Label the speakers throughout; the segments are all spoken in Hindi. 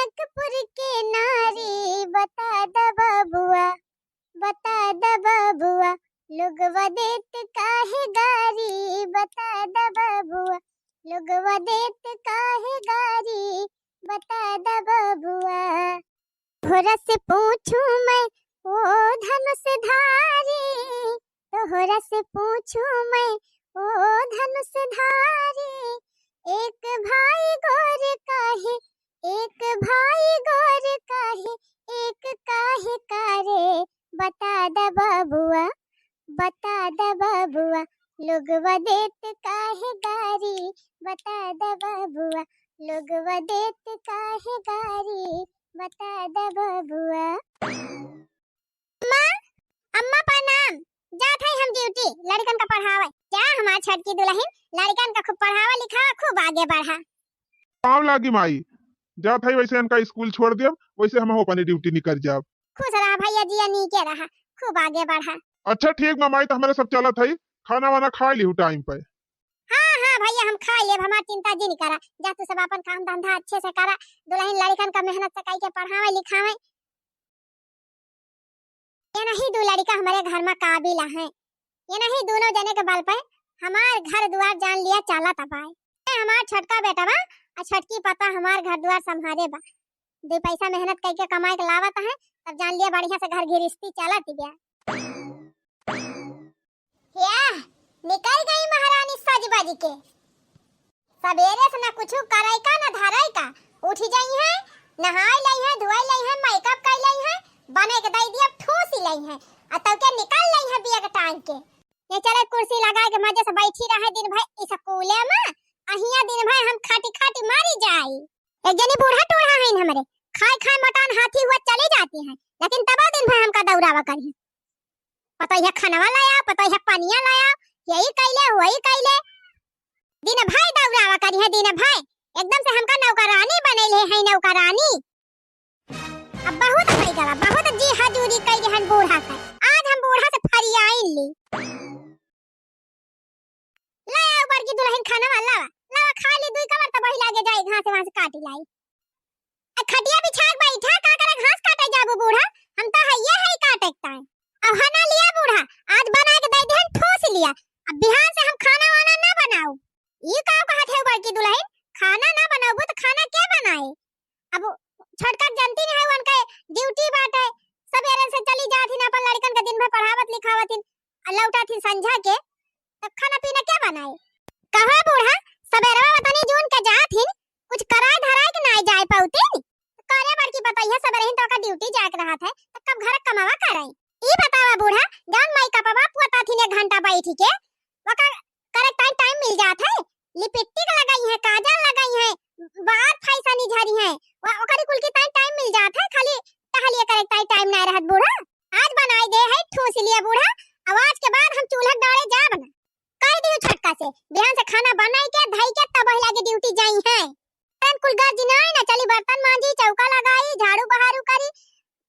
Speaker 1: जनकपुर के नारी बता द बबुआ, बता द बबुआ, लोगवा देत काहे गारी, बता द बबुआ, लोगवा देत काहे गारी, बता द बबुआ। तोहरा से पूछूं मैं ओ धनुषधारी, तोहरा से पूछूं मैं ओ धनुषधारी, एक भाई गोर काहे, एक भाई गोर काहे, एक काहे कारे, बता द बबुआ, बता द बबुआ, लोगवा देत काहे गारी, बता द बबुआ, लोगवा देत काहे गारी, बता द बबुआ। अम्मा, अम्मा प्रणाम। जात है हम ड्यूटी लड़कन का पढ़ावे। जा हमार छठ की दुल्हन लड़कन का खूब पढ़ावा लिखा, खूब आगे बढ़ा।
Speaker 2: पाव लागी माई, जात है वैसे इनका स्कूल छोड़ दिया, वैसे हम अपनी ड्यूटी निकल जाब।
Speaker 1: खुश रहा भैया जिया नीके रहा, खूब आगे बढ़ा।
Speaker 2: अच्छा ठीक बा माई, तो हमारे सब चलत है, खाना वाना खा ली टाइम पे।
Speaker 1: हाँ हाँ भैया हम खा लेब, हमार चिंता जी नहीं करा। जा तू सब अपन काम धंधा अच्छे से करा, दुल्हन लड़कन का मेहनत से कई के पढ़ावे लिखावे। ये नहीं दो लड़का हमारे घर में काबिल है, ये नहीं दोनों जने के बल पे हमार घर द्वार जान लिया चाला तपाए। हमार छटका बेटा बा और छटकी पता हमार घर द्वार संभाले बा, दो पैसा मेहनत करके कमाए के लावत है, तब जान लिया बढ़िया से घर गृहस्थी चलत गया। निकल गई महारानी सजबाजी के, सवेरे से ना कुछ कराई का ना धराई का, उठ जाई है, नहाई लाई है, धुआई लाई है, मेकअप कर लाई है, बने के दई दिया ठोसी लाई है, और तब के निकल लाई है बिया के टांग के। ये चले कुर्सी लगा के मजे से बैठी रहे दिन भर स्कूले में, अहिया दिन भर हम खाटी खाटी मारी जाई। एक जनी बूढ़ा टूढ़ा है हमरे, खाए खाए मकान हाथी हुआ चली जाती है, लेकिन तब दिन भर हमका दौड़ावा करी। पता है खाना लाया, पता है पानिया लाया, यही कैले वही कैले, दिन भाई दौड़ावा करी है, दिन भाई एकदम से हमका नौकरानी बनैले है, नौकरानी। अब बहुत भई गवा, बहुत जी हजूरी कैले हन बूढ़ा से, आज हम बूढ़ा से फरियाई ली। लाया ऊपर की दुल्हन खाना वाला लावा खा ली, दुई कवर तब वही लागे जाए घास वहां से काटी लाई। खटिया बिछा के बैठा का करे घास काटे जाबू बूढ़ा, हम तो हइये है काटेता है। अब हना लिया बूढ़ा, आज बना के दे देहन ठोस लिया, अब बिहान से हम खाना वाना ना बनाऊ। ये का कहत है ऊपर की दुल्हन, खाना ना बनाऊ तो खाना क्या बनाए। अब छटका जनती नहीं है, उनका ड्यूटी बात है, सवेरे से चली जाती ना अपन लड़कन का दिन भर पढ़ावत लिखावत लौटा थी संझा के, तब खाना पीना क्या बनाए। कहा बूढ़ा सवेरे बतानी जून के जात ही कुछ कराए धराए के ना जाए पाउती, करे बड़की बताइए सवेरे ही तो का ड्यूटी जाके रहा था, तो कब घर कमावा कराई। ई बतावा बूढ़ा, जान माई का पापा पुता थी ने घंटा बैठी के वका करे टाइम मिल जात है, लिपस्टिक लगाई है, काजल लगाई है, बात फैसनी झरी है, ओकरी कुल की टाइम मिल जात है, खाली टहलिए करे टाइम ना रहत बूढ़ा। आज बनाई दे है ठूस लिया बूढ़ा, आवाज के बाद हम चूल्हा डाले जा बना कह दियो छटका से, बिहान से खाना बनाई के धई के तब लागे ड्यूटी जाई है। तन कुल गाज जिनाई ना चली बर्तन मांजी, चौका लगाई, झाड़ू बहारू करी,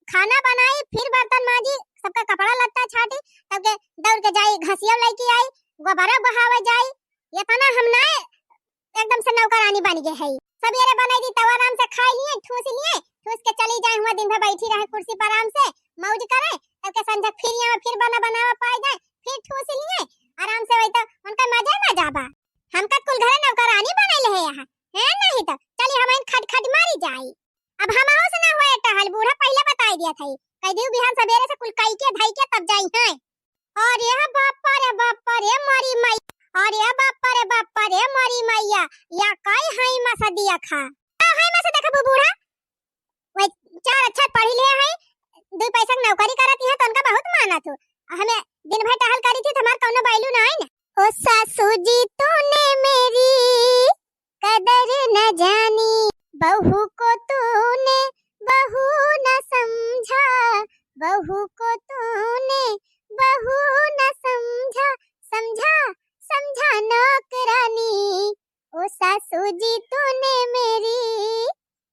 Speaker 1: खाना बनाई, फिर बर्तन मांजी, सबका कपड़ा लत्ता छाटी, तब के दौड़ के जाई घसिया लेके आई, गोबरा बहावे जाई। ये तना हम ना एकदम से नौकरानी बन गए है। सवेरे बनाई दी तब आराम से खाई लिए, ठूस लिए, ठूस के चली जाए, हुआ दिन भर बैठी रहे कुर्सी पर आराम से मौज करे, तब के संझा फिर यहाँ फिर बनावा पाए जाए, फिर ठूस लिए आराम से, वही तो उनका मजा ना जाबा। हमका कुल घरे नौकरानी बनैले है यहाँ है, नहीं तो चली हम खट खट मारी जाई। अब हमहु से ना होए टहल, बूढ़ा पहले बताई दिया था, कह दियो बिहान सवेरे से कुल कई के धई के तब जाई है। अरे बाप रे मारी माई, अरे बाप रे मारी मैया, या काई हाई मसा दिया खा का हाई मसा देखा बूढ़ा, वही चार अच्छा पढ़ी ले है, दो पैसा नौकरी करती है तो उनका बहुत मानत हो, हमें दिन भर टहल करी थी तो हमार कोनो बैलू ना है ना। ओ सासू जी तूने मेरी कदर न जानी, बहू को तूने बहू न समझा, बहू को तूने बहू न समझा, समझा समझा नौकरानी, ओ सासू जी तूने मेरी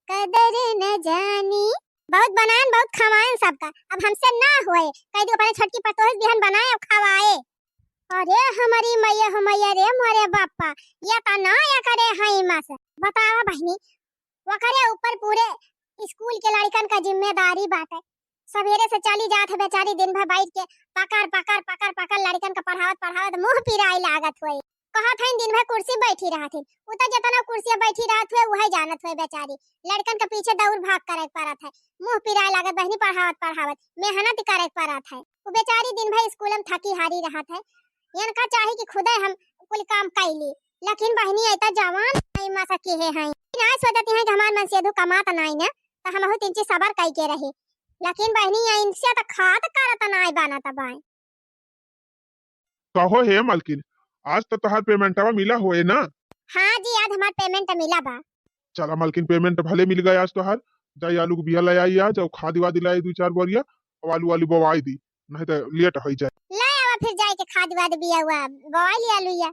Speaker 1: कदर न जानी। बहुत बनाएं बहुत खवाएं सबका, अब हमसे ना हुए, कह दो अपने छटकी पतोह बिहान बनाए और खवाए। अरे हमारी मैया रे मोरे बापा, या ता ना या करे हाई मास बतावा बहनी, वकरे ऊपर पूरे स्कूल के लड़कन का जिम्मेदारी बाटे। सवेरे से चली जात है बेचारी दिन भर बैठ के पकड़ पकड़ पकड़ पकड़ लड़कन का पढ़ावत पढ़ावत मुंह पिराई लागत हुई। कहत है दिन भर कुर्सी बैठी रहत है, उता जतना कुर्सी बैठी रहत हुए वही जानत हुए बेचारी लड़कन के पीछे दौड़ भाग करे पड़त है, मुंह पिराई लागत बहनी पढ़ावत पढ़ावत मेहनत करे पड़त है। वो बेचारी दिन भर स्कूल में थकी हारी रहत है। इनका चाहे कि खुदे हम कुल काम कैली, लेकिन बहनी ऐता जवान नहीं मा सके हैं ना सोचती है कि हमार मन से दो कमात नहीं ना तो हम बहुत इंची सबर कई के रहे, लेकिन बहनी इनसे तो खात करत नहीं बनत बाई।
Speaker 2: कहो हे मालकिन, आज तो तोहार पेमेंटवा मिला होए ना?
Speaker 1: हाँ जी आज हमार पेमेंट मिला बा।
Speaker 2: चला मालकिन पेमेंट भले मिल गया आज तोहार। जाई आलू के बिया ले आई आज और खाद वादी लाई 2-4 बोरिया और आलू वाली बोवाई दी, नहीं तो लेट हो जाए।
Speaker 1: ले आवा फिर जाए के खाद वाद बिया हुआ बोवाई लिया लुया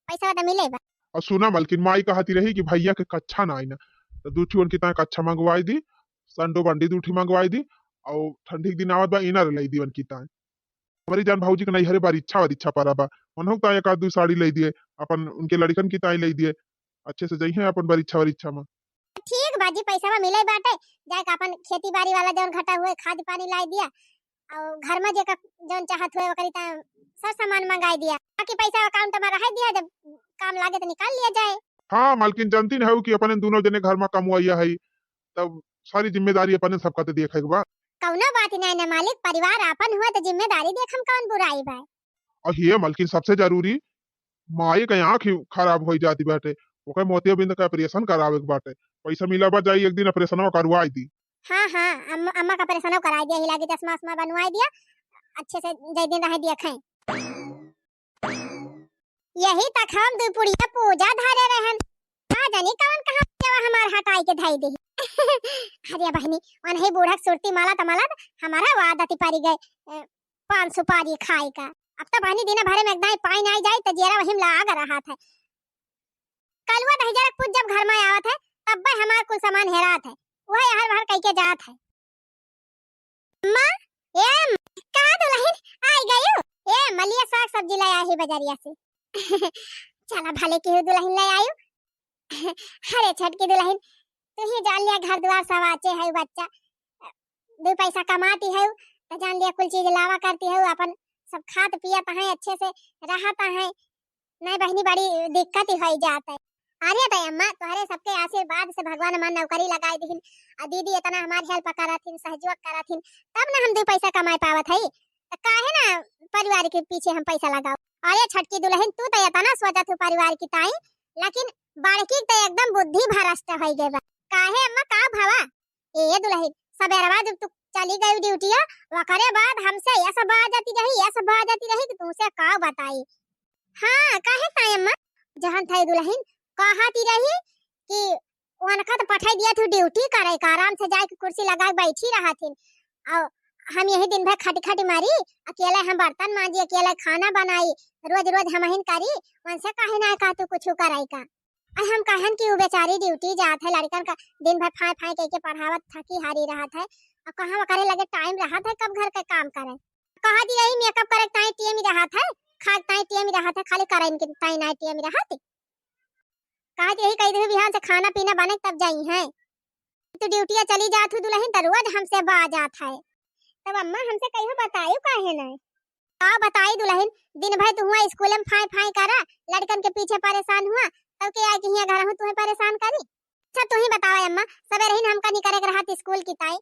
Speaker 1: पैसा तो मिले बा।
Speaker 2: और सुना मालकिन, माई कहती रही कि भैया के कच्छा ना आई ना तो दूठी उनकी ता कच्छा मंगवाई दी, संडो बंडी दूठी मंगवाई दी और ठंडी के दिन आवत बा इनर लई दी उनकी ता। हमारी जान भाऊजी के नहीं हरे बार इच्छा पारा बा मनहु ता एक आध 2 साड़ी ले दिए अपन उनके लड़कन की ताई ले दिए, अच्छे से जई है अपन बार इच्छा में।
Speaker 1: ठीक बाजी पैसा में मिले बाटे, जाए के अपन खेती बाड़ी वाला जौन घटा हुए खाद पानी लाई दिया और घर में जे जौन चाहत हुए ओकरी ता सब सामान मंगाई दिया, बाकी पैसा अकाउंट में रह दिया, जब काम लागे तो निकाल लिया जाए।
Speaker 2: हाँ मालकिन जानती है कि अपन दोनों जने घर में कमवाइया है तब सारी जिम्मेदारी अपन सबका तो देखे के बा।
Speaker 1: कौनो बात नहीं ना मालिक, परिवार अपन हुआ तो जिम्मेदारी देखम कौन बुराई बा।
Speaker 2: और ये मालकिन सबसे जरूरी माई के आँख ही खराब हो जाती बाटे, ओके मोतियाबिंद का ऑपरेशन करावे के बाटे, पैसा मिला बा जाई एक दिन ऑपरेशन करवाई दी।
Speaker 1: हाँ हाँ अम्मा का ऑपरेशन कराई दिया, हिला के चश्मा उस्मा बनवाई दिया, अच्छे से जय दिन रह दिया खाए। यही तक हम दो पुड़िया पूजा धारे रहन, ना जानी कौन कहां जवा हमार हटाई के धाई दे। अरे बहनी अनहे बूढ़ा सुरती माला तमाला हमारा आदत पड़ी गए 5 सुपारी खाए का। अब तो बहनी दिन भरे में एकदम पाई नहीं जाए तो जेरा वही लाग रहा था। कलवा दही जरा कुछ जब घर में आवत है तब भाई हमार कुछ सामान हेरात है, वही हर भर कई के जात है। मां ए का दुल्हन आई गयो, ए मलिया साग सब्जी ले आई बाजारिया से। चला भले की दुल्हन ले आयो। अरे छठ की दुल्हन तू ही जान लिया घर द्वार सब आचे है, बच्चा 2 पैसा कमाती है तो जान लिया कुल चीज लावा करती है, अपन सब खात पियत है अच्छे से रहता है, नहीं बहनी बड़ी दिक्कत ही हो जाता है। अरे तो अम्मा तुम्हारे सबके आशीर्वाद से भगवान हमार नौकरी लगाई दीन और दीदी इतना हमारी हेल्प करथिन सहयोग करथिन तब ना हम 2 पैसा कमाए पावत है, तो काहे ना परिवार के पीछे हम पैसा लगाओ। अरे छटकी दुल्हन तू तो इतना सोचत हो परिवार की ताई, लेकिन बड़की तो एकदम बुद्धि भ्रष्ट हो गई बा। काहे अम्मा का भावा ए दुल्हन सबेरवा जब तू चली गई ड्यूटिया वकरे बाद हमसे ये सब आ जाती रही कि तुमसे का बताई। हां काहे ताई अम्मा जहां थाई दुल्हन कहती रही कि उनका तो पठाई दिया तू ड्यूटी करे का, आराम से जाके कुर्सी लगा बैठी रहा थी और हम यही दिन भर खटी खटी मारी, अकेले हम बर्तन मांजी, अकेले खाना बनाई, रोज रोज हम हिन करी, उनसे काहे ना का तू कुछ कराई का। और हम कहन कि वो बेचारी ड्यूटी जात है, लड़कन का दिन भर फाय फाय के पढ़ावत थकी हारी रहत है और कहां करे लगे टाइम रहत है कब घर का काम करे। कहती रही मेकअप करे टाइम टीएम रहत है, खाक टाइम टीएम रहत है, खाली करे इनके टाइम नाइट टीएम रहत है। कहती रही कई दिन बिहान से खाना पीना बने तब जाई है, तो ड्यूटिया चली जात हूं दुल्हन तो रोज हमसे बा जात है। तब अम्मा हमसे कहियो बतायो काहे नहीं का बताई दुल्हन, दिन भर तू हुआ स्कूल में फाय फाय करा, लड़कन के पीछे परेशान हुआ तब के आके हिया घर हूं तुम्हें परेशान करी। अच्छा तू ही बतावा अम्मा सबेरे ही हमका नहीं करे रहत स्कूल की ताई,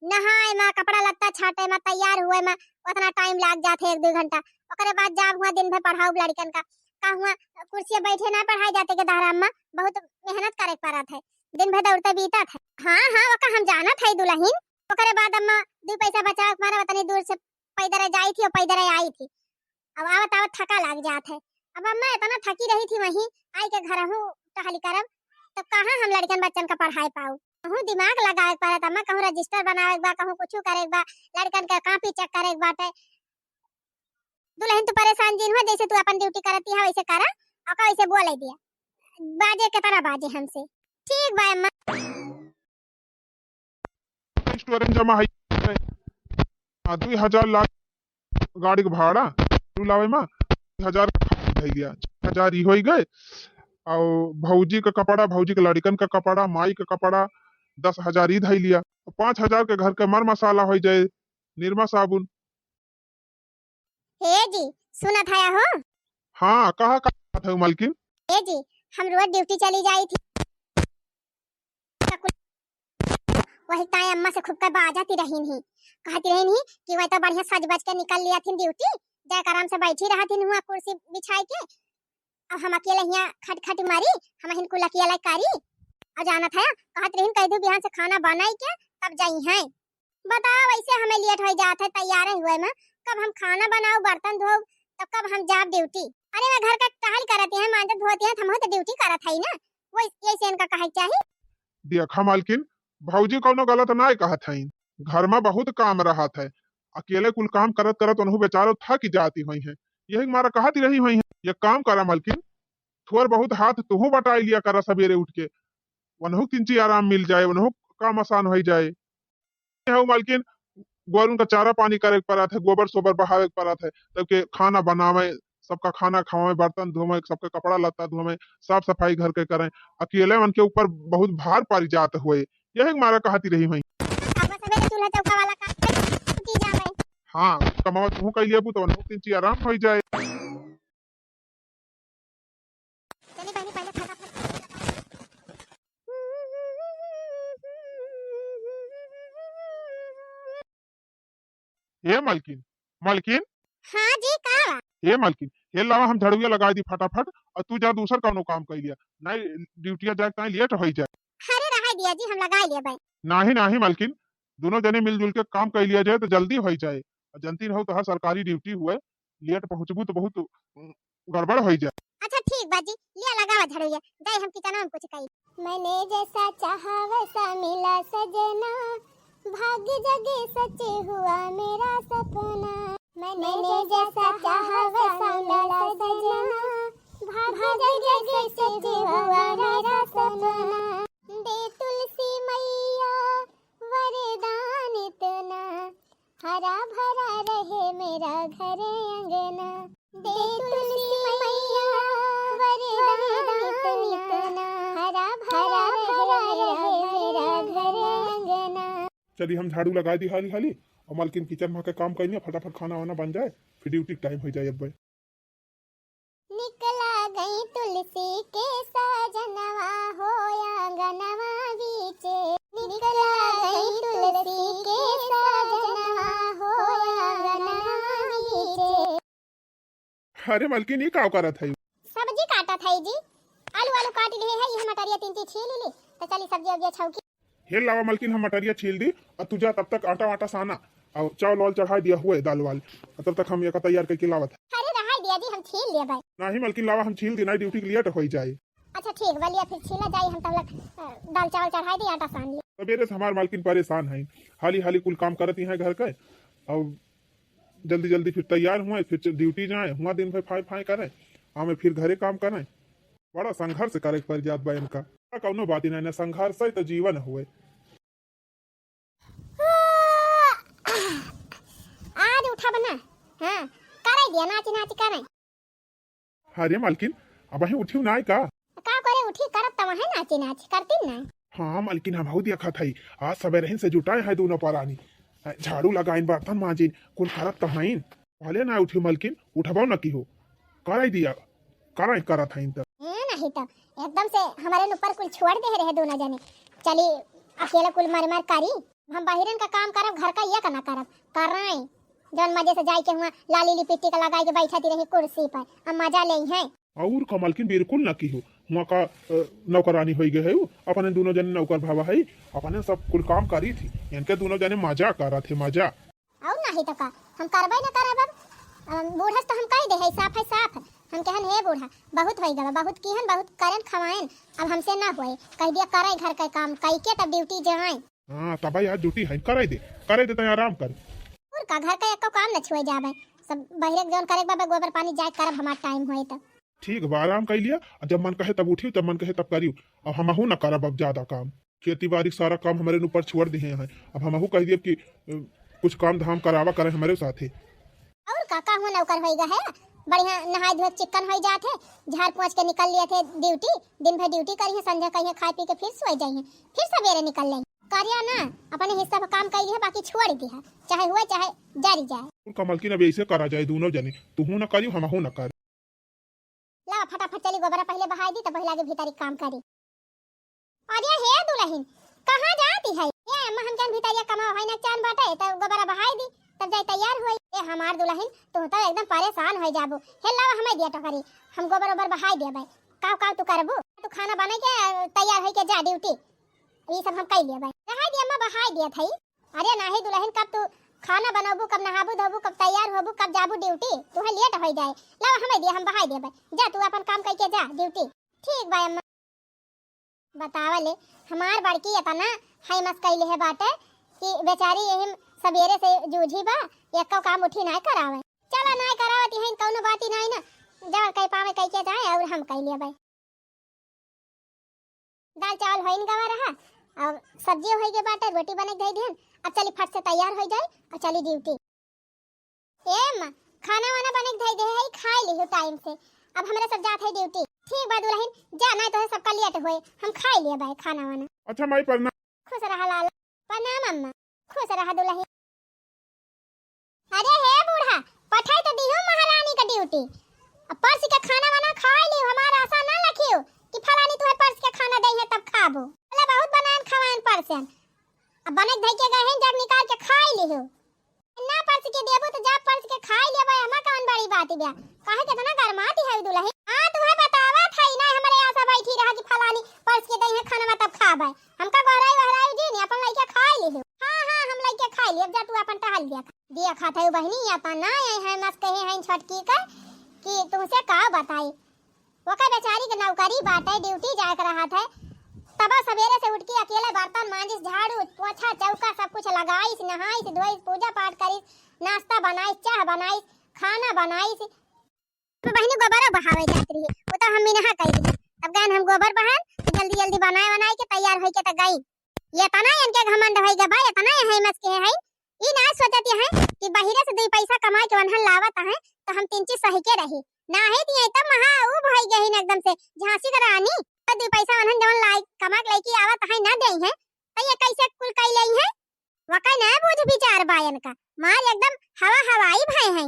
Speaker 1: नहाए में कपड़ा लत्ता छाटे में तैयार हुए में उतना टाइम लाग जाते 1-2 घंटा, ओकरे बाद जाब हुआ दिन भर पढ़ाओ लड़कन का हुआ कुर्सी बैठे ना पढ़ाई जाते के दारा अम्मा बहुत मेहनत करे पड़त है, दिन भर दौड़ते बीता था। हां हां ओका हम जानत है दुल्हन, ओकरे बाद अम्मा 2 पैसा बचा के मारा उतनी दूर से पैदल जाई थी और पैदल आई थी, अब आवत आवत थका लग जात है। अब अम्मा इतना थकी रही थी वहीं आई के घर हूं टहली करब तो कहां हम लड़कन बच्चन का पढ़ाई पाऊ, कहूं दिमाग लगाए पड़त अम्मा, कहूं रजिस्टर बनावे बा, कहूं कुछ करे बा, लड़कन का कॉपी चेक करे बाटे। दुल्हन तू परेशान जिन हो जैसे तू अपन ड्यूटी करती है वैसे करा और का वैसे बोले दिया बाजे के तरह बाजे हमसे। ठीक बा अम्मा।
Speaker 2: रेस्टोरेंट जमा है 2000 लाख गाड़ी का भाड़ा तू लावे मा 1000 भई गया 1000 ही होई गए और भौजी का कपड़ा, भौजी के लड़कन का कपड़ा, माई का कपड़ा, 10,000 ही धई लिया, 5,000 के घर के मर मसाला हो जाए, निरमा साबुन।
Speaker 1: हे जी सुनत है हो?
Speaker 2: हाँ कहा बात है मालकिन?
Speaker 1: हे जी हम रोज ड्यूटी चली जाई थी, वही ताई अम्मा से खूब कर बाजाती रही नहीं, कहती रही नहीं कि वह तो बढ़िया सज बज के निकल लिया थी ड्यूटी, जाकर आराम से बैठी रहा थी हुआ कुर्सी बिछाई के, अब हम अकेले यहाँ खट खट मारी, हम हिनको लकिया लाई कारी और जाना था कहत रही कह दो बिहान से खाना बनाई के तब जाई हैं। बताओ वैसे हमें लेट हो जात है तैयार हुए में, कब हम खाना बनाओ बर्तन धो तब कब हम जाब ड्यूटी। अरे मैं घर का टहल करती है मांजत धोती है, हम तो ड्यूटी करत है ना, वो ऐसे इनका कहे चाहिए।
Speaker 2: देखा मालकिन भौजी कौनो गलत ना कहत है, घर में बहुत काम रहत है, अकेले कुल काम करत करत उन्हों बेचारो थक जाती हुई है, यही मारा कहती रही हुई है। ये काम करा मालकिन, थोड़ बहुत हाथ तुहू बटाई लिया करा सवेरे उठ के, वनहु किंची आराम मिल जाए, वनहु काम आसान हो जाए। मालकिन गोरन का चारा पानी करे पड़त है, गोबर सोबर बहावे पड़त है, तब के खाना बनावे, सबका खाना खवावे, बर्तन धोवे, सबके कपड़ा लत्ता धोवे, साफ सफाई घर के करें, अकेले मन के ऊपर बहुत भार पड़ जात हुए, यही मारा कहती रही हुई। हाँ कमावा तू कह लिया तो वनहु किंची आराम हो जाए। ये मालकिन मालकिन
Speaker 1: हाँ जी का
Speaker 2: ये मालकिन ये लावा हम झड़ुआ लगा दी फटाफट, और तू जा दूसर कौनो काम कर लिया, नहीं ड्यूटिया जाए ताई लेट हो जाए।
Speaker 1: अरे रहा दिया जी हम लगा लिया भाई।
Speaker 2: नाही नाही मालकिन दोनों जने मिलजुल के काम कर लिया जाए तो जल्दी हो जाए, जनती रहो तो हर सरकारी ड्यूटी हुए, लेट पहुंचबू तो बहुत गड़बड़ हो जाए।
Speaker 1: अच्छा ठीक बाजी लिया लगावा झड़ुआ, जाए हम किचन में कुछ कही। मैंने जैसा चाहा वैसा मिला सजना, भाग्य जगे सच्चे हुआ मेरा सपना। मैंने जैसा चाहा वैसा मिला सजना, भाग्य जगे सच्चे हुआ मेरा सपना। दे तुलसी मैया वरदान इतना, हरा भरा रहे मेरा घर अंगना। दे तुलसी मैया वरदान इतना, हरा भरा रहे मेरा घर अंगना।
Speaker 2: चलिए हम झाड़ू लगा दी हाली हाली, और मालकिन किचन में के काम करेंगे, फटाफट खाना वाना बन जाए, फिर ड्यूटी टाइम हो जाए। अब
Speaker 1: निकला गई तुलसी के साजनवा हो आंगनवा बीचे, निकला गई तुलसी के साजनवा हो आंगनवा बीचे।
Speaker 2: अरे मालकिन ये का करत है?
Speaker 1: सब्जी काटा था जी, आलू आलू काट लिए है, ये मटरिया तीन तीन छील ली तो चली सब्जी अब छौकी।
Speaker 2: हे लावा मालकिन हम मटरिया छील दी, और तू जा तब तक आटा वाटा साना और चावल वाल चढ़ा दिया हुए दाल वाल, तब तक हम ये का तैयार करके लावत।
Speaker 1: अरे रहा दिया जी हम छील लिए भाई।
Speaker 2: नहीं मालकिन लावा हम छील दी, नहीं ड्यूटी लेट हो जाए।
Speaker 1: अच्छा ठीक बलिया फिर छीला जाए, हम तब लग दाल चावल चढ़ाई दी आटा सान लिया।
Speaker 2: सवेरे से हमार मालकिन परेशान है, हाली हाली कुल काम करती है घर के, और जल्दी जल्दी फिर तैयार हुए, फिर ड्यूटी जाए हुआ, दिन भर फाई फाई करें, हमें फिर घरे काम करें, बड़ा संघर्ष करे पड़ जात बा इनका। कौनो बात ही नहीं, संघर्ष है तो जीवन हुए।
Speaker 1: आज उठा बना हाँ करे दिया नाची नाची करे।
Speaker 2: अरे मालकिन अब ही उठी ना का
Speaker 1: करे उठी करत तब है नाची नाची करती ना।
Speaker 2: हाँ मालकिन हम बहुत देखा था, आज सवेरे से जुटाए है दोनों परानी, झाड़ू लगाइन बर्तन मांजिन कुल करत तो हैं, पहले ना उठी मालकिन, उठबाओ न की हो कर दिया कर करत हैं तब
Speaker 1: नहीं तो एकदम से हमारे ऊपर कुल छोड़ दे रहे दोनों जने, चली अकेले कुल मर मर करी, हम बाहरन का काम करब घर का ये करना करब कर रहे हैं, जौन मजे से जाए के हुआ लाली लिपिट्टी का लगाई के बैठती रही कुर्सी पर, अब मजा ले हैं।
Speaker 2: और का मालकिन बिल्कुल न की हो, वहाँ का नौकरानी हो गए है, अपने दोनों जने नौकर भावा है, अपने सब कुल काम करी थी, इनके दोनों जने मजा करा थे मजा।
Speaker 1: और नहीं तो का हम करबे न करब, अब बूढ़ा तो हम कह दे है साफ है साफ, हम कहन हे बूढ़ा बहुत हो गया, बहुत किहन बहुत करन खवाएन, अब हमसे ना होए, कह दिया करे घर का काम कई के तब ड्यूटी जाए।
Speaker 2: हाँ तब यार ड्यूटी है करे दे तो आराम कर,
Speaker 1: और का घर का एको काम न छुए जावे, सब बहिरे जौन करे बाबा गोबर पानी जाए करब हमार टाइम होए त
Speaker 2: ठीक बा आराम कर लिया, जब मन कहे तब उठी, तब मन कहे तब करियो, अब हमहू न करब अब ज्यादा काम, खेती बाड़ी सारा काम हमारे ऊपर छोड़ दिए हैं, अब हमहू कह दिए कि कुछ काम धाम करावा करे हमारे साथे।
Speaker 1: और काका हुआ नौकर होइगा है, बढ़िया नहाए धोए चिकन हो जाते, झाड़ पोंछ के निकल लिए थे ड्यूटी, दिन भर ड्यूटी करी है, संध्या कहीं खाए पी के फिर सोए जाइए, फिर सवेरे निकल लेंगे। करिया ना अपने हिस्सा पर काम कइली है, बाकी छोड़ दिया, चाहे हुआ चाहे जारी जाए।
Speaker 2: कमल की नबी ऐसे करा जाए दोनों जने, तू ना करी हम ना कर।
Speaker 1: ला फटाफट चली गोबरा पहले बहाई दी, तब पहले आगे भीतरी काम करी। अरे हे दुल्हन कहां जाती है? ये अम्मा हम जान भीतरिया कमाओ है ना चान बाटे, तब गोबरा बहाई दी, तब जाई तैयार होई। ए हमार दुल्हन तू तो एकदम परेशान हो जाबो। हे लावा हमें दिया टोकरी, हम गोबर ओबर बहाई देबे। काव काव तू करबो, तू खाना बना के तैयार होई के जा ड्यूटी, ये सब हम कई लेबे। बहाई दी अम्मा बहाई दिया थई। अरे नाही दुल्हन कब तू खाना बनाबू, कब नहाबू धोबू, कब तैयार होबू, कब जाबू ड्यूटी, तू है लेट हो जाए। लावा हमें दिया हम बहाई देबे, जा तू अपन काम करके जा ड्यूटी। ठीक बा अम्मा। बतावले हमार बड़की इतना हाई मस कइले है बाटे कि बेचारी यही सवेरे से जूझी बा, एक काम उठी नहीं करावे। चला नहीं करावती है कौनो बात ही नहीं ना, जब कई पावे कई के जाए और हम कई लेबे। दाल चावल होइन गवा रहा, अब सब्जी होई के बाटे, रोटी बने दे दिहन। अब चली फट से तैयार हो जाए और चली ड्यूटी। ए मां खाना वाना बने दे दे है, खाई ली टाइम से, अब हमरा सब जात है ड्यूटी। ठीक बा दुल्हन जा, नहीं तो सबका लेट होए, हम खाई लिए भाई खाना वाना।
Speaker 2: अच्छा माई प्रणाम।
Speaker 1: खुश रहा लाला। प्रणाम अम्मा। खुश रहा दुल्हन। अरे हे बूढ़ा पठाई तो दियो महारानी का ड्यूटी, अब परस के खाना वाना खाई ली, हमारा आशा ना रखियो कि फलानी तुम्हें परस के खाना दई है तब खाबो। बोले बहुत बनान खवान परसन, अब बने धई के गए हैं जब निकाल के खाई लियो। ना परस के देबो तो जा परस के खाई लेबे, हमा कौन बड़ी बात है? काहे के इतना गरमाती है दुल्हन? हां तुम्हें बतावा था ना हमारे आशा बैठी रहा कि फलानी परस के दई है खाना तब खाबे। हमका गहराई वहराई जी ने अपन लइके खाई लियो। हां हां हम लइके खाई लियो, जा तू अपन टहल दिया खाता है बहनी। या तो ना है मस कहे हैं छटकी का कि तुमसे का बताई, वो का बेचारी के नौकरी बाटे, ड्यूटी जाए कर रहा था, तब सवेरे से उठ के अकेले बर्तन मांजिस, झाड़ू पोछा चौका सब कुछ लगाईस, नहाईस धोईस, पूजा पाठ करीस, नाश्ता बनाईस, चाय बनाईस, खाना बनाईस। तो बहनी गोबर बहावे जात रही, वो तो हम बिना कह दी। अब गन हम गोबर बहान जल्दी जल्दी बनाए के तैयार होई के त गई। ये तना इनके घमंड होई ग भाई, इतना है मस के है ई ना सोचती है कि बाहरे से 2 पैसा कमा के वनहन लावत है तो हम 3 चीज सही के रही ना है दिए तब महा ऊ भाई गई एकदम से झांसी का रानी। 2 पैसा वनहन जवन लाई कमा के लेके आवत है ना दई है, तो ये कैसे कुल कई लई है? वका ना बुझ विचार बायन का माल एकदम हवा हवाई भाई है।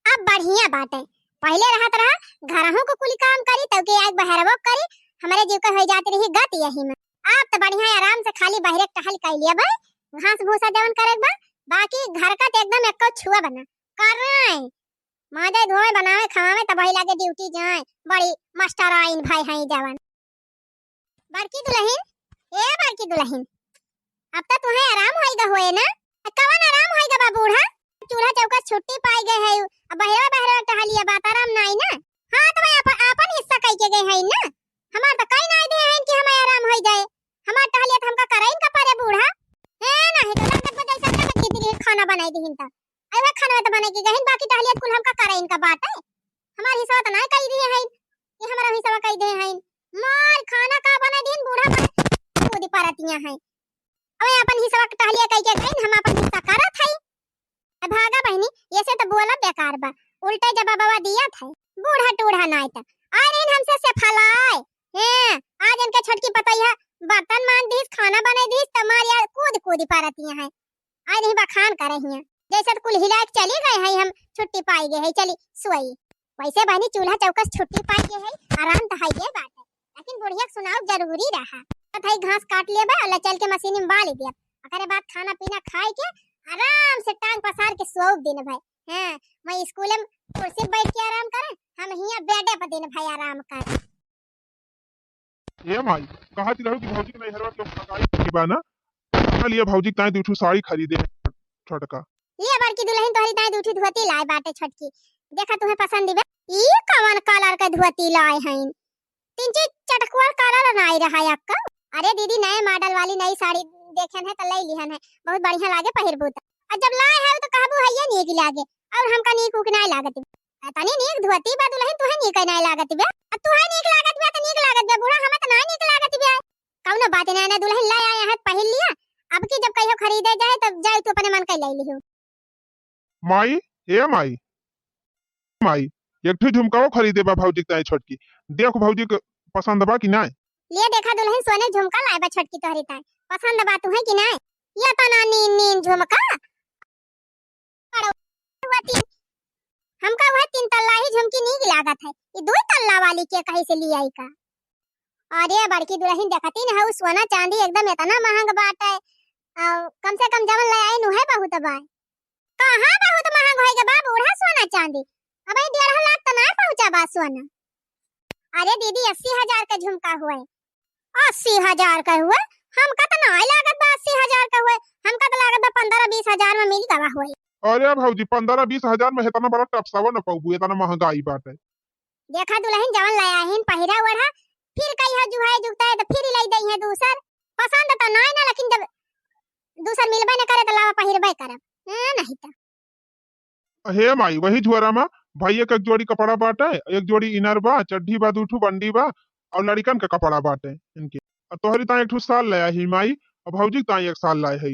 Speaker 1: अब बढ़िया बात है, पहले रहत रहा घरहू को कुल काम करी तब के एक बहरवो करी, हमारे जीव का हो जाती रही गत यही में। आप तो बढ़िया आराम से खाली बहरे टहल कर लिया भाई, घास भूसा जवन करे बा, बाकी घर का तो एकदम एको छुआ बना कर रहा है। माजे धोए बनावे खावे तब ही लागे ड्यूटी जाए, बड़ी मास्टर आइन भाई है जवन। बड़की दुल्हन ए बड़की दुल्हन अब तो तुम्हें आराम होएगा होए ना? कवन आराम होएगा बा बूढ़ा? चूल्हा चौका छुट्टी पाई गए है, अब बहरा बहरा टहलिया बात आराम नहीं ना। हां तो मैं अपन हिस्सा कई के गए है ना, हमार तो कई नहीं दे है कि हमें आराम हो जाए। हमार टहलिया तो हमका कराइन का पारे बूढ़ा है नहीं तो लगत बदल सकता है कि खाना बनाई दी हिंता आई वे खाना तो बने के गहन, बाकी टहलिया कुल हमका कराइन का बात है। हमार हिस्सा तो नहीं कई दिए है, ये हमारा हिस्सा कई दे है। मार खाना का बना दिन बूढ़ा पर खुद परतियां है, अब अपन हिस्सा टहलिया कई के गहन हम अपन हिस्सा करत है। भागा बहनी ये से तो बोला बेकार बा, उल्टा जवाब बाबा दिया था बूढ़ा टूढ़ा नहीं था अरे हमसे से फलाए हैं। आज इनके छटकी पतैया बर्तन मान दीस, खाना बने दीस, तमार यार कूद कूद पारतियां है। आज ही बखान करे हिया जैसे कुल हिला के चली गए हैं, हम छुट्टी पाई गए है चली सोई। वैसे बहनी चूल्हा चौकस छुट्टी पाई गए है, आराम तो है ये बात है, लेकिन बुढ़िया सुनाओ जरूरी रहा। तथाई घास काट लिए बा और चल के मशीन में बाल दिया, अकरे बाद खाना पीना खाए के आराम से टांग पसार के सोओ दिन भाई। हां मैं स्कूल में कुर्सी बैठ के आराम करे, हम हिया बेडे पे दिन भाई आराम कर।
Speaker 2: ए माई कहा थी रहो कि भौजी के नहीं हरवा के पकाई की बाना कहा लिया भौजी ताई दूठू साड़ी खरीदे छोटका।
Speaker 1: ये बड़की दुल्हन तोहरी ताई दूठी धोती लाए बाटे छटकी, देखा तुम्हें पसंद दिबे। ई कवन कलर का धोती लाए हैं, 3 चटकुआ कलर नहीं रहा अक्का। अरे दीदी नए मॉडल वाली नई साड़ी देखन है तो ले लिहन है, बहुत बढ़िया लागे पहिरबू त। और जब लाए है तो कहबू है ये नीक लागे और हमका नीक उक नहीं लागत। तनी नीक धोती बा दुल्हन तुहे नीक नहीं लागत बे, तुहे नीक लागत बे तो नीक लागत बे, बूढ़ा हमें तो नहीं नीक लागत बे। कौनो बात नहीं ना दुल्हन ले आए है पहन लिया, अब की जब कहियो खरीदे जाए तब जाए तू अपने मन का ले लियो।
Speaker 2: माई ए माई माई एक ठे झुमकाओ खरीदे बा भौजी ताई छोटकी, देख भौजी के पसंद बा कि नहीं?
Speaker 1: लिए देखा दुल्हन सोने झुमका लाए बा छटकी तोहरी ताई पसंद बा तू है कि नहीं ये तो ना नीन नीन झुमका हुआ तीन हमका वह 3 तल्ला ही झुमकी नीक लागत है ये 2 तल्ला वाली के कहीं से ली आई का अरे बड़की दुल्हन देखती न है सोना चांदी एकदम इतना महंग बात है कम से कम जवन ले आई नु है बहुत बा कहां बहुत महंग होई के बा बूढ़ा सोना चांदी अबे 1.5 लाख तो ना पहुंचा बा सोना अरे दीदी 80,000 का झुमका हुआ 80,000 का हुआ हमका तो ना लागत बा 80,000 का हुआ हमका तो लागत बा 15-20,000 में मिल गवा हुआ
Speaker 2: अरे भौजी 15-20 हजार में इतना बड़ा टपसावा न पाऊ इतना महंगाई बात है
Speaker 1: देखा दुल्हन जवन ले आहिन पहिरा ओढ़ा फिर कहीं है जुहाई जुगता है तो फिर लाई दई है दूसर पसंद तो ना ना लेकिन जब दूसर मिलबे न करे तो लावा पहिरबे करब नहीं तो
Speaker 2: हे माई वही झुआरा में भैया के एक जोड़ी कपड़ा बाटे एक जोड़ी इनर बा चड्ढी बा 2 ठू बंडी बा और लड़कन के कपड़ा बाटे इनके और तोहरी ताई 1 ठू साल ले आई माई और भौजी ताई 1 साल लाए है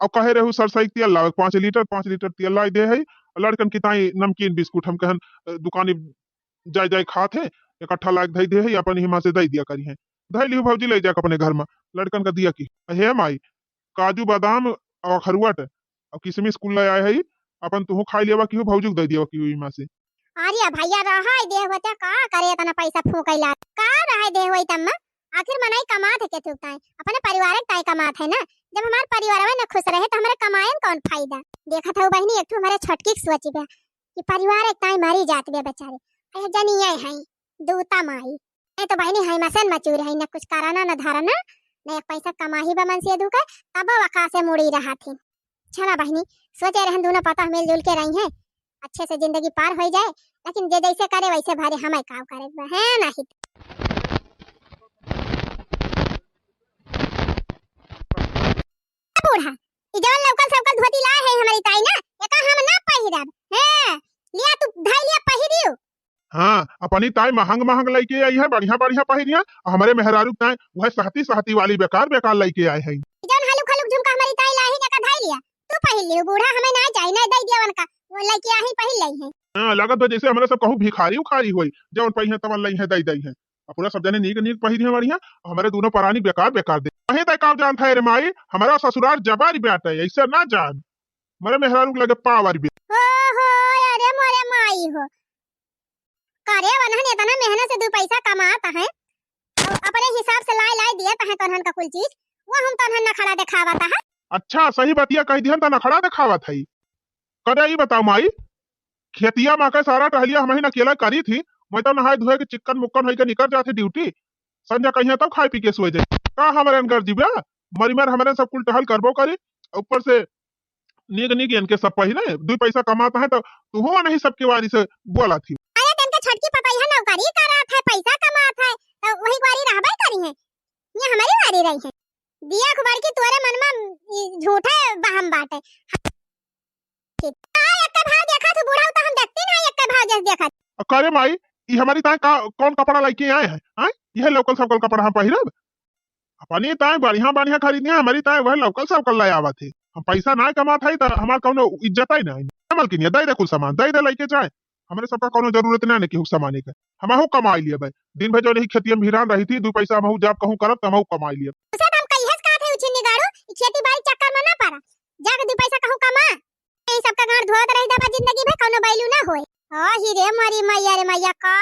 Speaker 2: और कहे रहू सरसई तेल लावे 5 लीटर तेल लाई दे है और लड़कन की ताई नमकीन बिस्कुट हम कहन दुकानी जाय जाय खात है इकट्ठा लाग धई दे है अपन हिमा से दई दिया करी है धई लियो भौजी ले जा अपने घर में लड़कन का दिया की हे माई काजू बादाम और खरुआट और किशमिश कुल ले आए है अपन तू खाई लेवा की भौजी दे दिया की हिमा से
Speaker 1: अरे भैया रहाय दे होते का करे तना पैसा फूकैला का रहाय दे होई तम्मा आखिर मनाई कमात है के तुकताई अपने परिवार के ताई कमात है ना जब हमारे परिवार में न खुश रहे तो हमारे कमाएन कौन फायदा देखा था बहनी एक हमारे छटकी सोची बे कि परिवार एक ताई मारी जात बे बेचारे अरे जनी ये है दूता माई ए तो बहनी है मसन मचूर है न कुछ कराना न धारना न एक पैसा कमा ही बमन से दुका तब वका से मुड़ी रहा थी चला बहनी सोचे रहन दोनों पता मिलजुल के रही है अच्छे से जिंदगी पार हो जाए लेकिन जे जैसे करे वैसे भारे हमें काम करे है नहीं बूढ़ा ई जवन लौकल सबकल धोती लाए है हमारी ताई ना एका हम ना पहिरब है लिया तू धाई लिया पहिरियो
Speaker 2: हाँ अपनी ताई महंग लेके आई है बढ़िया पहिरिया हमारे मेहरारू ताई वह सहती वाली बेकार लेके आए है
Speaker 1: जवन हलुक हलुक झुमका हमारी ताई लाही ना का धाई लिया तू पहिर लियो बूढ़ा हमें ना चाहिए ना दई दियवन का वो लेके आही पहिर लई है
Speaker 2: हां लागत जैसे हमरे सब कहू भिखारी उखारी होई जवन पहिए तवन लई है दई है पूरा सब जने नीक पहिरी है बढ़िया हमारे दोनों परानी बेकार दे वही तक काम जानता है रे माई हमारा ससुराल जबारी बेटा है ऐसे ना जान मेरे मेहरारू लगे पावर भी
Speaker 1: हो अरे मोरे माई हो करे वनहन इतना मेहनत से 2 पैसा कमाता है और अपने हिसाब से लाई दिए है तनहन का कुल चीज वो हम तनहन ना खड़ा दिखावता है
Speaker 2: अच्छा सही बतिया कह दिहन त ना खड़ा दिखावत है करे ई बताओ माई खेतिया में के सारा टहलिया हम ही अकेला करी थी मैं तो नहाय धोए के चिकन मुक्कन होई के निकल जाते ड्यूटी संध्या कहिया तब खाई पी के सोए जाए का हमारे अनकर जीवा मर हमारे सब कुल टहल करबो करे ऊपर से नीक इनके सब पहिने 2 पैसा कमाता है तो तू हो नहीं सबके वारी से बोला थी
Speaker 1: अरे तन के छटकी पता है नौकरी करत है पैसा कमात है तो वही वारी रहबे करी है ये हमारी वारी रही है दिया खुबार की तोरे मन में झूठे बहम बाटे ठीक एक का भाव देखा तू बूढ़ा तो हम देखते ना एक का भाव जैसे देखा
Speaker 2: करे माई ई हमारी ताई कौन कपड़ा लेके आए हैं हां यह लोकल सबकल कपड़ा हम पहिरब अपनी ताई बढ़िया खरीदनी हमारी ताई वह लोकल सबकल ले आवत है हम पैसा ना कमात है तो हमार कोनो इज्जत ही नहीं मालकिन दे दे कुल सामान दे लेके जाए हमारे सबका कोनो जरूरत नहीं कि सामान के हमहू कमाई लिए भाई दिन भर जो नहीं खेती में भिरान रही थी 2 पैसा हमहू जब कहूं करब त हमहू कमाई लिए
Speaker 1: उसे हम कहिस का थे उछनी गाड़ो खेती बाड़ी चक्कर में ना पड़ा जाके 2 पैसा कहूं कमा ये सबका घर धोत रही दबा जिंदगी में कोनो बैलू ना होए हां ही रे मारी मैया रे मैया का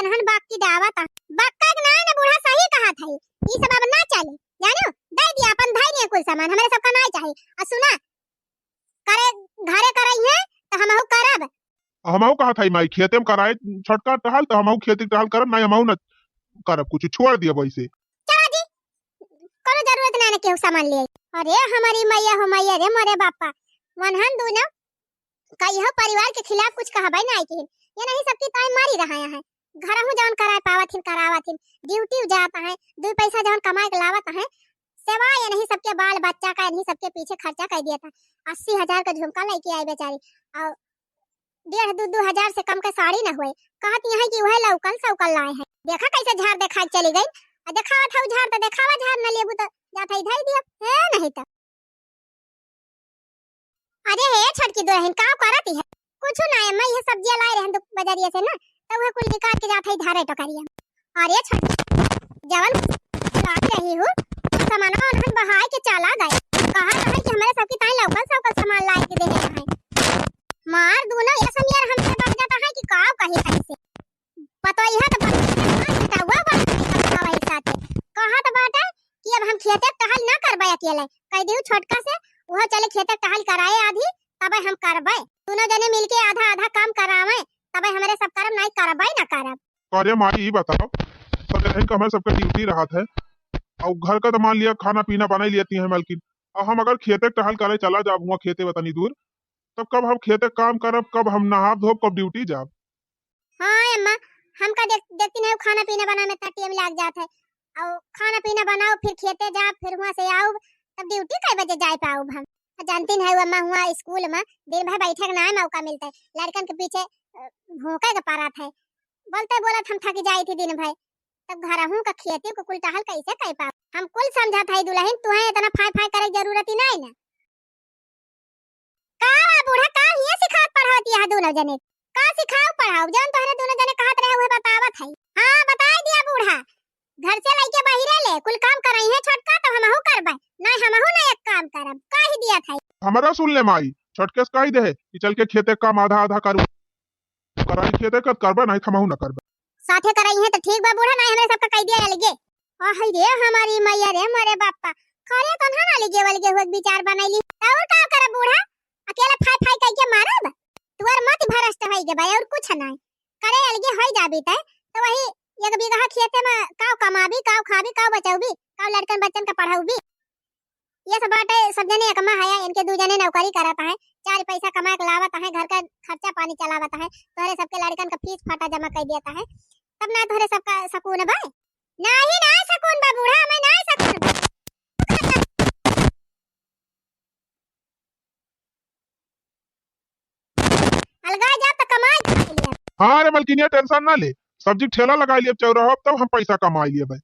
Speaker 1: एनहन बाकी दावत बक्का ना ना बूढ़ा सही कहा था ई सब अब ना चले जानो दे दिया अपन भाई ने कुल सामान हमारे सबका ना चाहिए आ सुना करे घरे करई है तो हमहू करब
Speaker 2: हमहू कहा था माई खेते में कराए छटका टहल तो हमहू खेती टहल करब नहीं हमहू न करब कुछ छोड़ दिया वैसे
Speaker 1: चलो जी कोनो जरूरत ना के सामान ले अरे हमारी मैया हो मैया रे मोरे बापा वनहन दू ना कहियो परिवार के खिलाफ कुछ कहबै नहीं कि ये नहीं सबकी ताई मारी रहा है घर हूं जौन कराए पावथिन करावथिन ड्यूटी जाता है 2 पैसा जौन कमाए के लावत है सेवा ये नहीं सबके बाल बच्चा का नहीं सबके पीछे खर्चा कर दिया था 80,000 का झुमका लेके आई बेचारी और 1.5-2 हजार से कम का साड़ी न हुए कहती है कि वह लौकल सौकल लाए हैं देखा कैसे झाड़ देखा चली गई दिखावा था झाड़ तो दिखावा झाड़ न लेबू तो जाता इधर दिया है नहीं तो अरे हे छटकी दुल्हन का करती है कुछ ना है मैं ये सब्जियां लाए रहन बाजारिया से ना तो वह कुल निकाल के जाता इधर है टोकरिया अरे छटकी जवन जाती रही हूँ, सामान बहाए के चला गए। कहा है कि हमारे सबकी ताई लौकल सबका सामान लाए के देने है। मार दूनो ये सब यार हमसे बढ़ जाता है कि काव कहीं कैसे पता यह तो बेटा हुआ बात वही साथे कहा तो बात है कि अब हम खेते टहल ना करबे अकेले कह दियो छोटका से वो चले खेते टहल कराए आधी तबे हम करबे दोनों जने मिलके आधा आधा काम करावे तबे हमारे सब करब नहीं करबे ना करब।
Speaker 2: अरे माई ये बताओ सब रही हमारे सबका ड्यूटी रहा है और घर का तो मान लिया खाना पीना बना ही लेती है मालकिन और हम अगर खेते टहल करे चला जाब हुआ खेते वतनी दूर तब कब हम खेते काम करब कब हम नहाब धोब कब ड्यूटी जाब।
Speaker 1: हाँ अम्मा हमका देखती नहीं खाना पीना बनाने में टाइम लग जाता है और खाना पीना बनाओ फिर खेते जा फिर वहाँ से आओ तब ड्यूटी कई बजे जाए पाओ हम जानती नहीं अम्मा हुआ स्कूल में दिन भर बैठे का ना मौका मिलता है लड़कन के पीछे भूखे का पारा था बोलते बोला हम थक जाई थी दिन भर तब घर हूँ का खेती को कुल टहल कैसे कह पाओ हम कुल समझा था दुल्हन तू है इतना फाय फाय करे जरूरत ही नहीं ना का बूढ़ा का ये सिखात पढ़ाती है दोनों जने का सिखाओ पढ़ाओ जान तोहरे दोनों जने कहत रहे हुए बतावत है। हां बता दिया बूढ़ा घर से लइके बाहरे ले कुल काम करई है छोटका तो हमहु करबे नहीं हमहु ना एक काम करब कह दिया था।
Speaker 2: हमारा सुन ले माई छोटके से कह दे कि चल के खेते काम आधा आधा करू कराई खेते कर करबे नहीं हमहु ना करबे
Speaker 1: साथे करई है तो ठीक बा बूढ़ा नहीं हमरे सबका कह दिया लगे आ हई रे हमारी मैया रे मारे बापा खरे तो ना लगे वाले हुए विचार बनैली और का करे बूढ़ा अकेला फाय फाय कह के मारब तुअर मत भरस्ट होई गे भाई और कुछ नहीं करे अलगे होई जाबी त तो वही एक बीघा खेते में काव कमाबी काव खाबी काव बचाऊबी काव लड़कन बच्चन का पढ़ाऊबी ये सब बातें सब जने कमा है इनके दो जने नौकरी कराता है 4 पैसा कमा के लावत है घर का खर्चा पानी चलावत है तोहरे सबके लड़कन का फीस फाटा जमा कर देता है तब ना तोहरे सबका सकून बा नहीं ना सकून बा बूढ़ा मैं नहीं सकून बा। अलगा जा तो कमाई खा लिया।
Speaker 2: हाँ रे मलकिनिया टेंशन ना ले सब्जी ठेला लगा लिए चौराहा तब हम पैसा कमा लिए भाई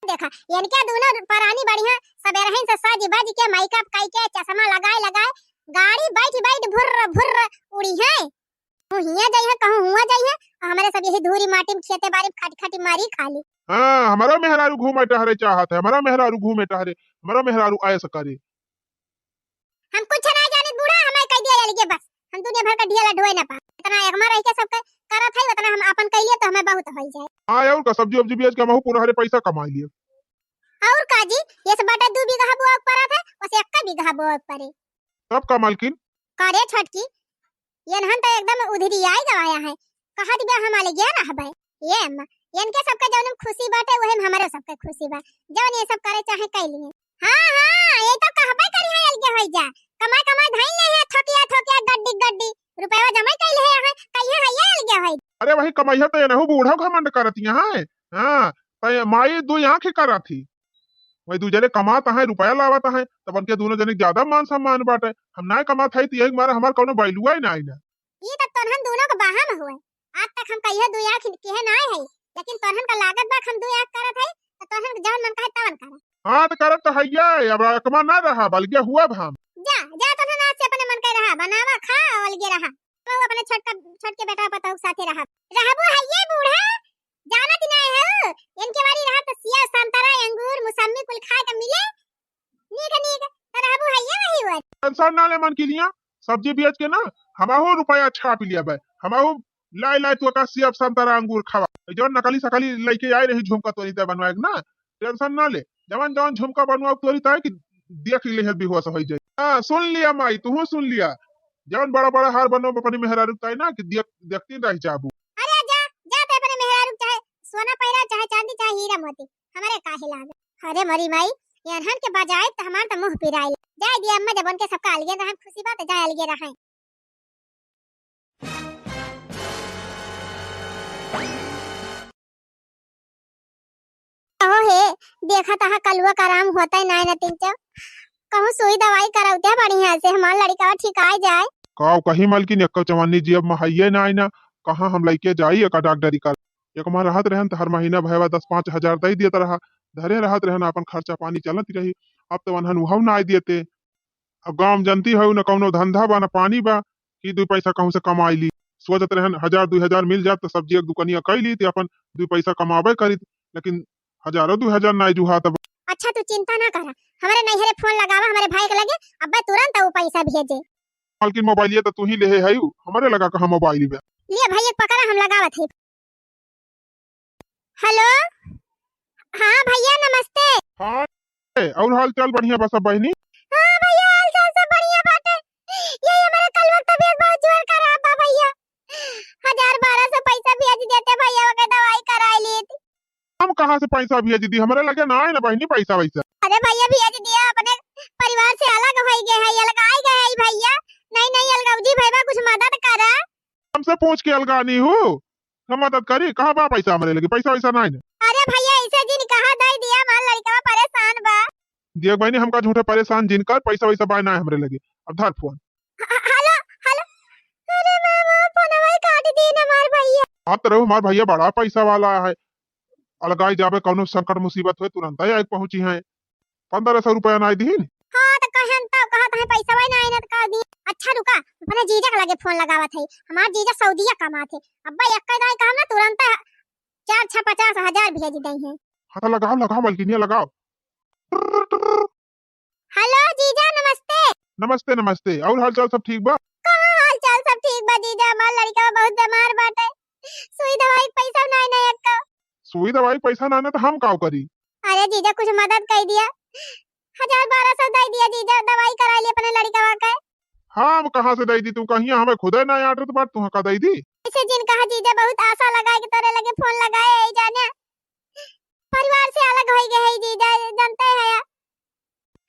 Speaker 1: देखा इनके दोनों परानी बढ़िया सबेरे ही से साजी बाजी के मेकअप काई के चश्मा लगाए लगाए गाड़ी बैठ बैठ भुर्र भुर्र उड़ी है हूं हिया जाई है कहूं हुआ जाई है हमारे सब यही धूरी माटी में खेते बारी खाटी खाटी मारी खाली।
Speaker 2: हाँ हमारा मेहरारू घूमे टहरे चाहत है हमारा मेहरारू घूमे टहरे हमारा मेहरारू ऐसा करे
Speaker 1: हम कुछ नहीं जाने बूढ़ा हमें कह दिया लगे बस हम दुनिया भर का ढिया ढोए ना पा इतना एक मार रह के सब करत है उतना हम अपन कह लिए तो हमें बहुत हो जाए।
Speaker 2: हाँ और का सब्जी वब्जी बेच के हम पूरा हरे पैसा कमा लिए
Speaker 1: और काजी ये सब बाटा 2 बीघा बोआ पड़ा था बस 1 बीघा बोआ पड़े
Speaker 2: तब का मालकिन
Speaker 1: करे छोटकी ये नहन तो एकदम उधरी आई गवाया है कहा दिबा हम आले गया रह भाई ये अम्मा इनके सबका जौन खुशी बाटे वही में हमारे सबके खुशी बा जौन ये सब करे चाहे कह लिए। हां ये तो कहबे करी है अलगे होई जा कमाई कमाई धाई ले है ठोकिया ठोकिया गड्डी गड्डी रुपया जमा कइले है कहिए है ये अलगे होई।
Speaker 2: अरे वही कमाइया तो नहु बूढ़ा घमंड करती है हां तो माई दो आंखें करा थी वही दू जने कमाता है रुपया लावता है तब उनके दोनों जने ज्यादा मान सम्मान बाटे हम ना कमात है तो यही मारा हमार कोनो वैल्यू ही नहीं ना
Speaker 1: ये तो तोहन दोनों का बाहा में हुए आज तक हम कहिए 2 आंख के है ना है लेकिन तोहन का लागत बा हम 2 आंख करत है तो तोहन जौन मन कहे तवन कर।
Speaker 2: हां तो करत तो है अब कमा ना रहा बल्कि हुआ हम
Speaker 1: जा जा तोहन आज से अपने मन कह रहा बनावा खा अलगे रहा तो अपने छोट के बेटा पता साथे रहा रहबो है ये बूढ़ा जानत नहीं है इनके बारी रहा तो सिया संतरा अंगूर मौसमी कुल खाए के मिले नीक नीक रहबो है ये वही हुआ
Speaker 2: टेंशन ना ले मन की लिया सब्जी बेच के ना हमाहो रुपया छाप लिया बे हमाहो लाई लाई तो का सेब संतरा अंगूर खावा जो नकली सकली लेके आई रही झुमका तोरी ते बनवाए ना टेंशन ना ले जवन जवन झुमका बनवाओ तोरी ताए कि देख ले है बेहोश हो जाए। हां सुन लिया माई तू सुन लिया जवन बड़ा बड़ा हार बनो अपनी मेहरारू ताए ना कि देखती रह जाबू।
Speaker 1: अरे जा जा ते अपने मेहरारू चाहे सोना पहिरा चाहे चांदी चाहे हीरा मोती हमारे काहे लागे अरे मरी माई यहन के बजाय त हमार त मुंह पिराई जाय दिया अम्मा जब उनके सबका अलगे रहा खुशी बात जाय अलगे रहा। ओहो हे देखा तहा कलुआ का आराम होता है नाय न तीन कहूं सुई दवाई कराउते बढ़िया से हमार लड़का ठीक आ जाए
Speaker 2: काव कहीं मालकिन एक चवन्नी जीब में हइये ना आई ना कहां हम लेके जाई एक डॉक्टरी कर एक मार रहत रहन त हर महीना भयवा 10-5 हजार दई देत रहा धरे रहत रहन अपन खर्चा पानी चलत रही अब तो वनहन उहव ना आई देते अब गांव जनती हो न कौनो धंधा बा न पानी बा कि 2 पैसा कहूं से कमाई ली सोचत रहन 1000-2000 मिल जात तो सब्जी एक दुकानिया कैली ते अपन 2 पैसा कमाबे करी लेकिन हजारों 2000 नाई जुहा तब।
Speaker 1: अच्छा तू चिंता ना कर, हमारे नैहरे फोन लगावा हमारे भाई के लगे, अब तुरंत वो पैसा भेजे।
Speaker 2: मालकिन मोबाइल तो तू ही ले है हमारे लगा कहा मोबाइल में।
Speaker 1: लिए भाई एक पकड़ा, हम लगावत है। हेलो, हाँ भैया नमस्ते।
Speaker 2: हाँ और हाल चाल बढ़िया बस अब बहनी।
Speaker 1: हाँ भैया हाल चाल सब बढ़िया बाटे। ये हमारे कल वक्त तबीयत बहुत जोर खराब बा भैया, 1000-1200 पैसा भेज देते भैया, के दवाई कराई ली थी।
Speaker 2: हम कहाँ से पैसा भेज दी, हमारे लगे ना है ना बहनी पैसा वैसा।
Speaker 1: अरे भैया भेज दिया, अपने परिवार से अलग हो गए है, अलगाई गए है भैया। नहीं अलगाऊजी भैया कुछ मदद करा।
Speaker 2: हमसे पूछ के अलगानी हूँ, हम मदद करी कहाँ बा पैसा हमारे लगे, पैसा वैसा नहीं।
Speaker 1: अरे भैया ऐसे जिन कहा दे दिया, हमार लड़का परेशान बा।
Speaker 2: दिया बहनी हमका झूठे परेशान जिनकर पैसा वैसा बाय ना है हमारे लगे। अब धर फोन।
Speaker 1: हेलो हेलो, अरे मामा फोन भाई काट दी ना हमार भैया।
Speaker 2: आप तो हमार भैया बड़ा पैसा वाला है, अलगाई जावे कौनो संकट मुसीबत हुए तुरंत ही आके पहुंची है। 1500 रुपया नाई दी।
Speaker 1: हाँ तो कहन तो कहत है पैसा भाई ना तो कह दी। अच्छा रुका, अपने जीजा के लगे फोन लगावत है, हमार जीजा सऊदीया कमात है। अब्बा एक दाई कहम ना तुरंत 4-6-50 हजार भेज दई है।
Speaker 2: हाँ तो लगाओ लगाओ मलकिनिया लगाओ।
Speaker 1: हेलो जीजा नमस्ते।
Speaker 2: नमस्ते नमस्ते, और हाल चाल सब ठीक बा?
Speaker 1: कहाँ हाल चाल सब ठीक बा जीजा, हमार लड़का बहुत बीमार बाटे, सुई दवाई पैसा नहीं एक का।
Speaker 2: सुई दवाई पैसा ना तो हम काव करी।
Speaker 1: अरे जीजा कुछ मदद कर दिया, 1000-1200 दे दिया जीजा, दवाई करा ली अपने लड़का का।
Speaker 2: हाँ हम कहाँ से दई दी, तू कहीं हमें खुद ना आटे तो बात तू का दई दी।
Speaker 1: इसे जिन कहा जीजा बहुत आशा लगाए कि तेरे लगे फोन लगाए है जाने, परिवार से अलग हो गए है जीजा, जानते हैं।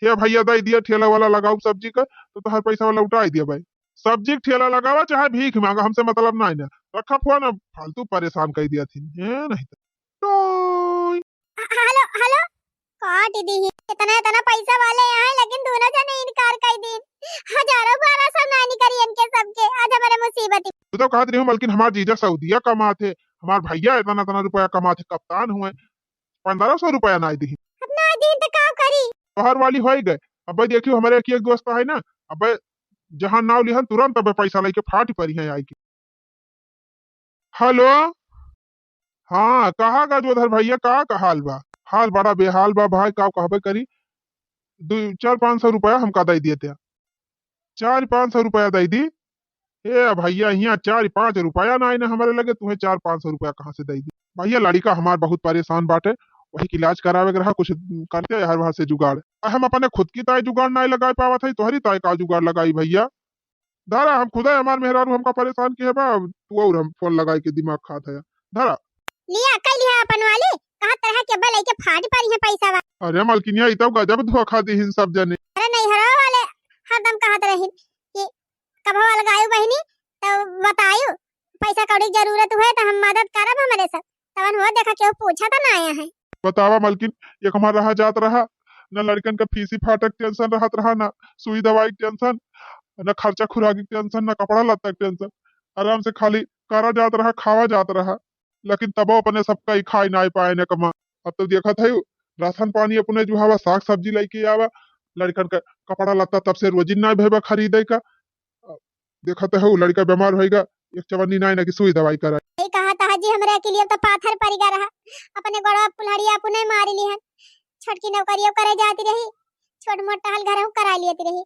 Speaker 2: ये भैया दई दिया ठेला वाला लगाओ सब्जी का, तो हर पैसा वाला उठा दिया भाई। सब्जी ठेला लगावा चाहे भीख मांगा, हमसे मतलब ना है ना। रखा फोन, अब फालतू परेशान कर दिया थी नहीं तो।
Speaker 1: हेलो हेलो, काट दी है। इतना पैसा वाले यहाँ है, लेकिन दोनों जने इनकार कर दी। 1000-1200 नानी करी इनके सबके, आज हमारे मुसीबत।
Speaker 2: तू तो कहत रही हूँ मलकिन हमार जीजा सऊदीया कमाते, हमार भैया इतना रुपया कमाते, कप्तान हुए, 1500 रुपया ना दी।
Speaker 1: अपना दिन तो काम करी।
Speaker 2: बाहर वाली हो गए। अब देखियो हमारे एक दोस्त है ना, अब जहाँ नाव लिहन तुरंत अब पैसा लेके फाट पड़ी है आई की। हेलो, हाँ कहा का जोधर भैया का हाल बा? हाल बड़ा बेहाल बा भाई, का कहबे करी। 400-500 रुपया हमका दे दिए थे, 400-500 रुपया दे दी। ए भैया यहाँ 4-5 रुपया ना ना हमारे लगे, तुम्हें 400-500 रुपया कहाँ से दे दी? भैया लड़का हमार बहुत परेशान बाटे, वही की इलाज करावे के रहा, कुछ करते हर वहां से जुगाड़। हम अपने खुद की ताई जुगाड़ नहीं लगा पावा था, तोहरी ताई का जुगाड़ लगाई भैया। धारा हम खुदा हमार मेहरारू हमका परेशान किया बा, तू और हम फोन लगाई के दिमाग खाता है। धारा
Speaker 1: लिया कल लिया अपन वाली, कहा तरह के बल के फाड़ पारी है पैसा वा।
Speaker 2: अरे मालकिनिया इतना गजब धोखा दी इन सब जने।
Speaker 1: अरे नहीं हरो वाले हरदम कहत रही कि कब वाला गायु बहनी तो बतायु, पैसा कौड़ी की जरूरत हुए तो हम मदद करब हमारे सब। तवन हो देखा केहू पूछा तो ना आया है।
Speaker 2: बतावा मालकिन, एक हमार रहा जात रहा न, लड़कन का फीसी फाटक टेंशन रहत रहा, ना सुई दवाई टेंशन, न खर्चा खुराकी टेंशन, न कपड़ा लत्ता टेंशन। आराम से खाली करा जात रहा, खावा जात रहा, लेकिन तबो अपने सबका ही खाई ना पाए न कमा। अब तो देखा था राशन पानी अपने जो हवा साग सब्जी लेके आवा, लड़कन का कपड़ा लत्ता तब से रोजी ना भेबा खरीदे का। देखा तो लड़का बीमार होएगा, एक चवन्नी ना कि सुई दवाई करा।
Speaker 1: यही कहा था जी हमरे के लिए तो पाथर परिगा रहा, अपने गोड़ा पुलहड़िया अपने मार ली है, छोटकी नौकरियों करे जाती रही, छोट मोट टहल घर करा लेती रही,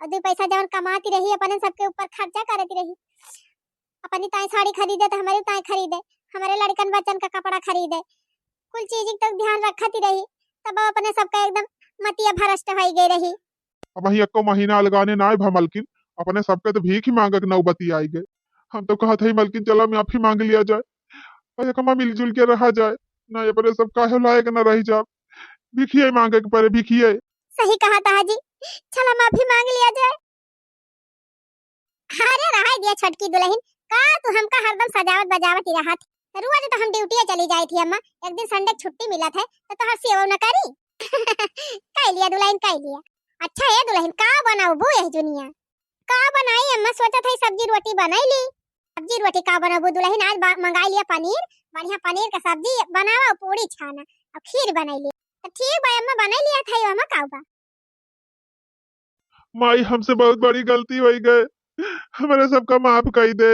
Speaker 1: और 2 पैसा जवन कमाती रही अपने सबके ऊपर खर्चा करती रही। अपनी ताई साड़ी खरीदे तो हमारी ताई खरीदे, हमारे लड़कन बच्चन का कपड़ा खरीदे, कुल चीज तक ध्यान रखती रही, तब अपने सबका एकदम मतिया भ्रष्ट हो गई रही।
Speaker 2: अब वही एको महीना लगाने ना भा मलकिन, अपने सबके तो भीख ही मांगे नौबती आई गए। हम तो कहते ही मलकिन चलो माफी मांग लिया जाए, और एक मिलजुल के रहा जाए ना, ये परे सब काहे लायक न रही जाए, भिखिए मांगे के परे भिखिए।
Speaker 1: सही कहा था जी, चलो माफी मांग लिया जाए। अरे रहा दिया छोटकी दुल्हन का, तू हमका हरदम सजावट बजावट ही रहा थी। रोज तो हम ड्यूटी चली जाई थी अम्मा, एक दिन संडे छुट्टी मिला था तो हर सेवा न करी। कह लिया दुल्हन कह लिया। अच्छा ये दुल्हन का बनाऊ बू यह दुनिया का बनाई अम्मा, सोचा था सब्जी रोटी बनाई ली। सब्जी रोटी का बनाबू दुल्हन, आज मंगाई लिया पनीर, बढ़िया पनीर का सब्जी बनावा, पूरी छाना और खीर बनाई ली। तो ठीक भाई अम्मा बना लिया था अम्मा काउबा।
Speaker 2: माई हमसे बहुत बड़ी गलती हो गए, हमारे सबका माफ कर दे।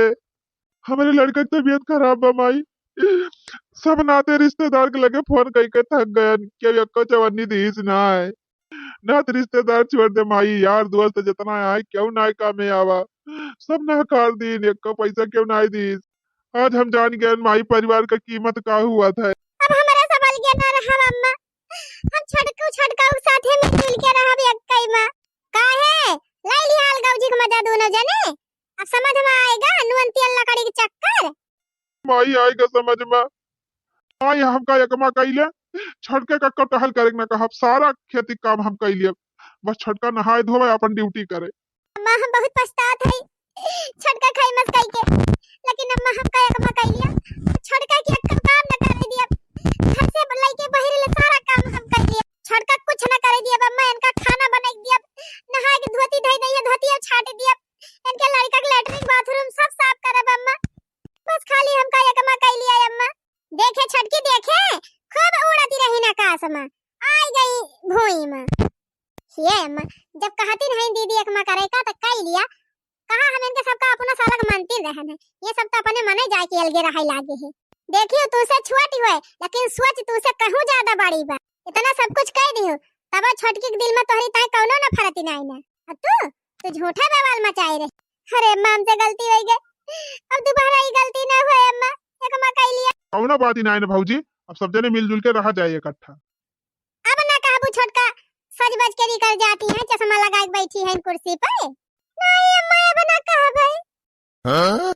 Speaker 2: हमारे लड़का की तबीयत खराब बा माई, सब नाते रिश्तेदार के लगे फोन कई के थक गए क्या यक्को चवन्नी दीस ना है नात रिश्तेदार छोड़ दे माई यार दोस्त जितना आए क्यों ना आए कामे आवा सब नकार दीन यक्को पैसा क्यों ना आए दीस आज हम जान गए माई परिवार का कीमत का हुआ था।
Speaker 1: अब हमारा सवाल के ना रहा अम्मा, हम छटकू साथे में मिल के रहब एकई में काहे लाई लिहाल गौजी के मजा दोनों जने अब समझ में आएगा नुअंती अल्लाह कड़ी के चक्कर।
Speaker 2: माई आएगा समझ में आई हमका यकमा कैले छटके का कटहल करे ना कहा सारा खेती काम हम कैलिए बस छटका नहाए धोए अपन ड्यूटी करे।
Speaker 1: अम्मा हम बहुत पछतात है छटका खाई मत कई के लेकिन अम्मा हम का यकमा कई लिया छटका के अक्कल काम न करे दिया घर से लइके बहिर ले सारा काम हम कर लिया छटका कुछ न करे दिया अम्मा इनका खाना बनाई दिया नहाए के धोती धई नहीं धोती अब छाट दिया इनके लड़का के लैट्रिन बाथरूम सब साफ करब अम्मा बस खाली हम का यकमा कई लिया अम्मा। देखे छटकी देखे खूब उड़ती रही ना आकाश में आई गई भूई में ये अम्मा जब कहती नहीं दीदी यकमा करे का तो कई लिया कहा हम इनके सबका अपना सालक मानती रहन है ये सब तो अपने मने जाए के अलगे रहाई लागे है देखियो तू से छोटी होए लेकिन सोच तू से कहूं ज्यादा बड़ी बा इतना सब कुछ कह दियो तब छटकी के दिल में तोहरी ताई कौनो न फरती नहीं ना और तू झूठा बवाल मचाई रे अरे अम्मा हमसे गलती हो गई अब दोबारा ये गलती ना होए अम्मा यकमा कई लिया
Speaker 2: कौनो बात ही नहीं ना भौजी अब सब जने मिलजुल के रहा जाए इकट्ठा।
Speaker 1: अब ना कहबू छोटका सज बज के निकल जाती है चश्मा लगा के बैठी है कुर्सी पे नहीं अम्मा अब ना कह भाई।